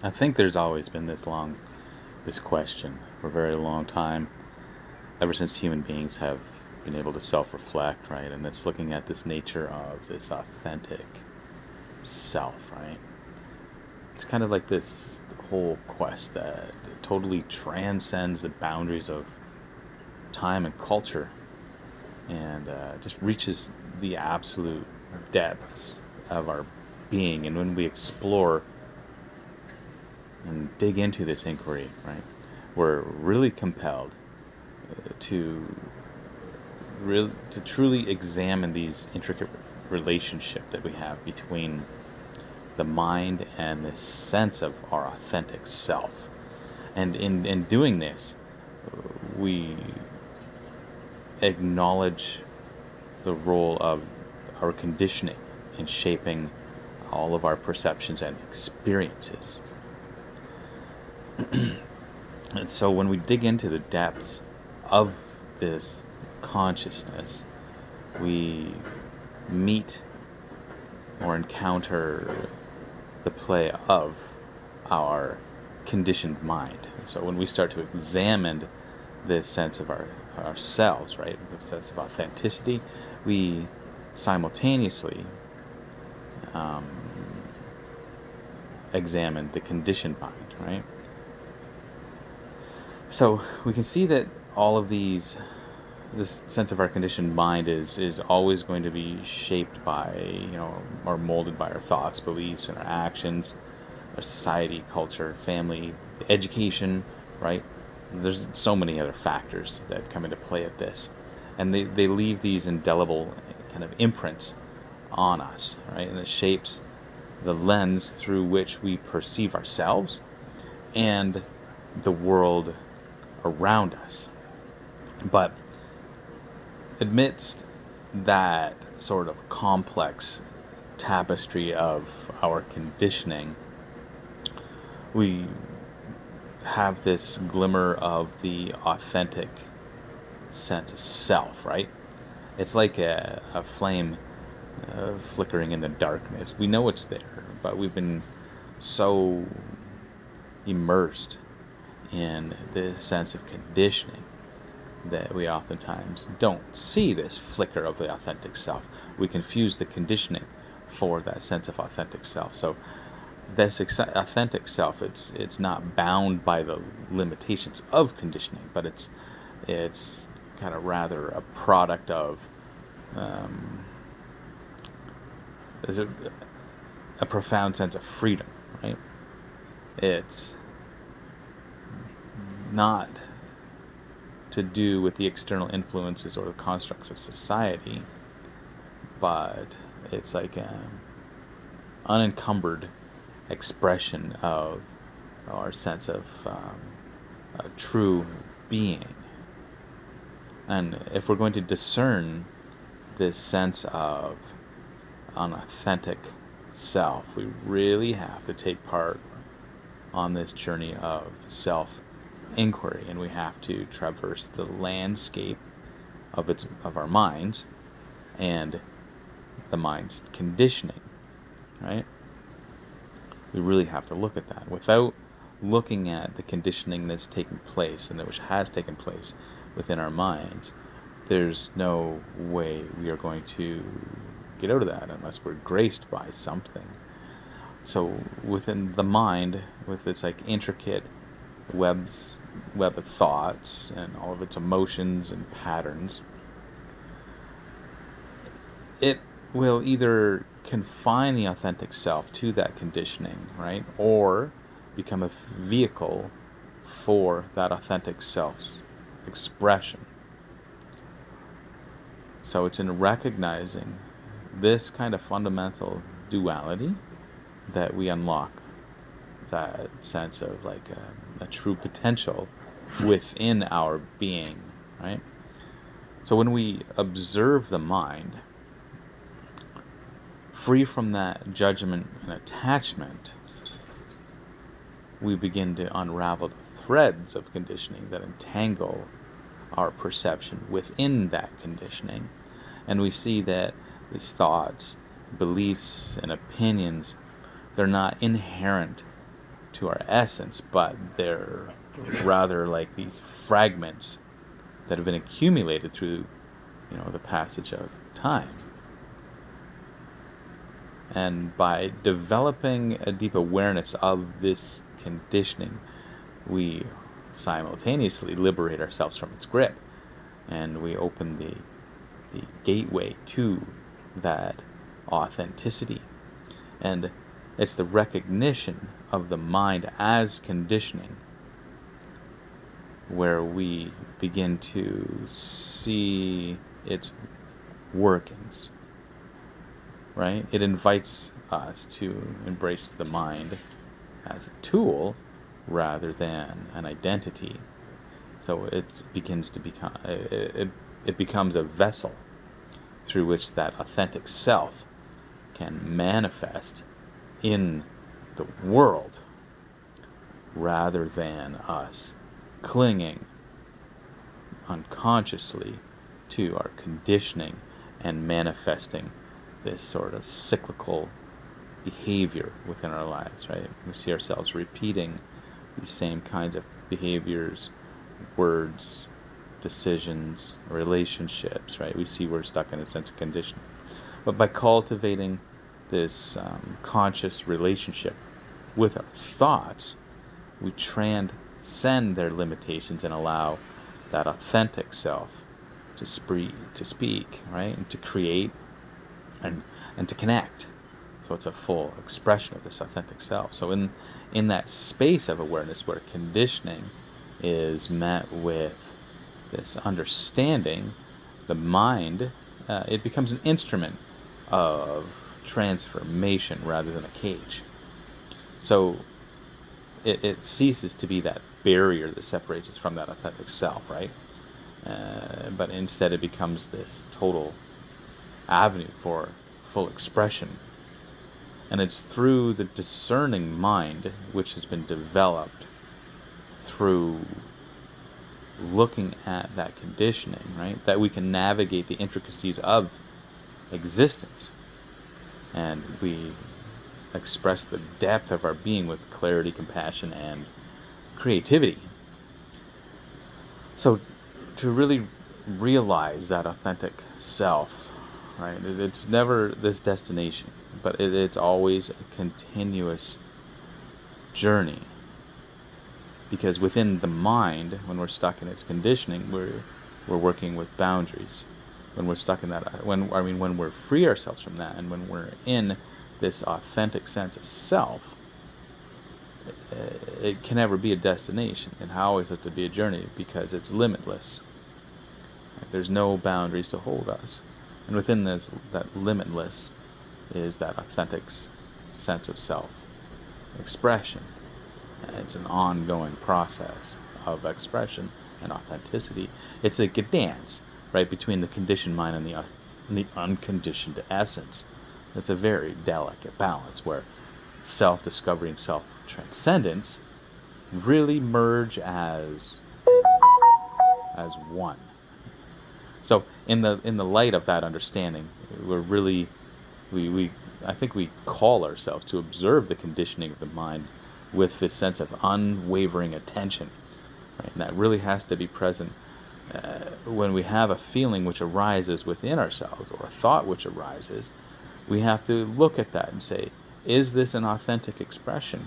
I think there's always been this question for a very long time, ever since human beings have been able to self-reflect, right? And it's looking at this nature of this authentic self, right? It's kind of like this whole quest that totally transcends the boundaries of time and culture, and just reaches the absolute depths of our being. And when we explore and dig into this inquiry, right, we're really compelled to to truly examine these intricate relationship that we have between the mind and this sense of our authentic self. And in doing this, we acknowledge the role of our conditioning in shaping all of our perceptions and experiences. And so when we dig into the depths of this consciousness, we meet or encounter the play of our conditioned mind. So when we start to examine this sense of ourselves, right, the sense of authenticity, we simultaneously um, examine the conditioned mind, right? So we can see that all of this sense of our conditioned mind is always going to be shaped by, or molded by our thoughts, beliefs, and our actions, our society, culture, family, education, right? There's so many other factors that come into play at this, and they leave these indelible kind of imprints on us, right? And it shapes the lens through which we perceive ourselves and the world around us. But amidst that sort of complex tapestry of our conditioning, we have this glimmer of the authentic sense of self, right? It's like a flame flickering in the darkness. We know it's there, but we've been so immersed in this sense of conditioning that we oftentimes don't see this flicker of the authentic self. We confuse the conditioning for that sense of authentic self. So this authentic self, it's not bound by the limitations of conditioning, but it's kind of rather a product of is a profound sense of freedom, right? It's not to do with the external influences or the constructs of society, but it's like an unencumbered expression of our sense of a true being. And if we're going to discern this sense of an authentic self, we really have to take part on this journey of self inquiry, and we have to traverse the landscape of our minds and the mind's conditioning, right? We really have to look at that. Without looking at the conditioning that's taken place and that which has taken place within our minds, there's no way we are going to get out of that unless we're graced by something. So within the mind, with its like intricate web of thoughts and all of its emotions and patterns, it will either confine the authentic self to that conditioning, right, or become a vehicle for that authentic self's expression. So it's in recognizing this kind of fundamental duality that we unlock that sense of like a true potential within our being, right? So when we observe the mind, free from that judgment and attachment, we begin to unravel the threads of conditioning that entangle our perception within that conditioning. And we see that these thoughts, beliefs, and opinions, they're not inherent to our essence, but they're rather like these fragments that have been accumulated through, the passage of time. And by developing a deep awareness of this conditioning, we simultaneously liberate ourselves from its grip, and we open the gateway to that authenticity. And it's the recognition of the mind as conditioning where we begin to see its workings, right? It invites us to embrace the mind as a tool rather than an identity. So it begins to become, it becomes a vessel through which that authentic self can manifest in the world rather than us clinging unconsciously to our conditioning and manifesting this sort of cyclical behavior within our lives, right? We see ourselves repeating these same kinds of behaviors, words, decisions, relationships, right? We see we're stuck in a sense of conditioning. But by cultivating this conscious relationship with our thoughts, we transcend their limitations and allow that authentic self to speak, right? And to create and to connect. So it's a full expression of this authentic self. So in that space of awareness where conditioning is met with this understanding, the mind, it becomes an instrument of transformation rather than a cage. So it ceases to be that barrier that separates us from that authentic self, right? But instead it becomes this total avenue for full expression. And it's through the discerning mind, which has been developed through looking at that conditioning, right, that we can navigate the intricacies of existence. And we express the depth of our being with clarity, compassion, and creativity. So to really realize that authentic self, right, it's never this destination, but it's always a continuous journey. Because within the mind, when we're stuck in its conditioning, we're working with boundaries. When we're stuck in that, when we're free ourselves from that, and when we're in this authentic sense of self, it can never be a destination. It always has to be a journey because it's limitless. There's no boundaries to hold us, and within this, that limitless, is that authentic sense of self expression. It's an ongoing process of expression and authenticity. It's like a dance, right, between the conditioned mind and the unconditioned essence. It's a very delicate balance where self-discovery and self-transcendence really merge as one. So in the light of that understanding, we're really I think we call ourselves to observe the conditioning of the mind with this sense of unwavering attention, right? And that really has to be present when we have a feeling which arises within ourselves or a thought which arises. We have to look at that and say, is this an authentic expression,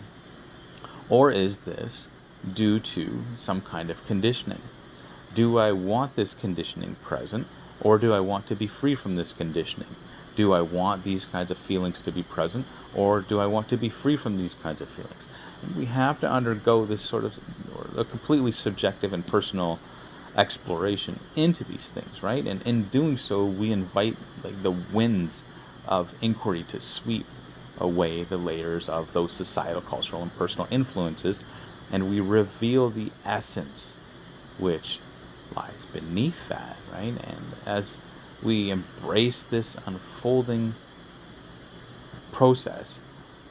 or is this due to some kind of conditioning? Do I want this conditioning present, or do I want to be free from this conditioning? Do I want these kinds of feelings to be present, or do I want to be free from these kinds of feelings? And we have to undergo this sort of a completely subjective and personal exploration into these things, right? And in doing so, we invite like the winds of inquiry to sweep away the layers of those societal, cultural, and personal influences, and we reveal the essence which lies beneath that, right? And as we embrace this unfolding process,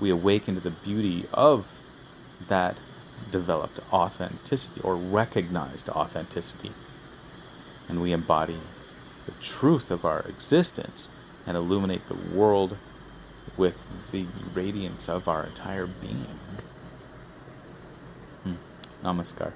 we awaken to the beauty of that developed authenticity or recognized authenticity. And we embody the truth of our existence and illuminate the world with the radiance of our entire being. Namaskar.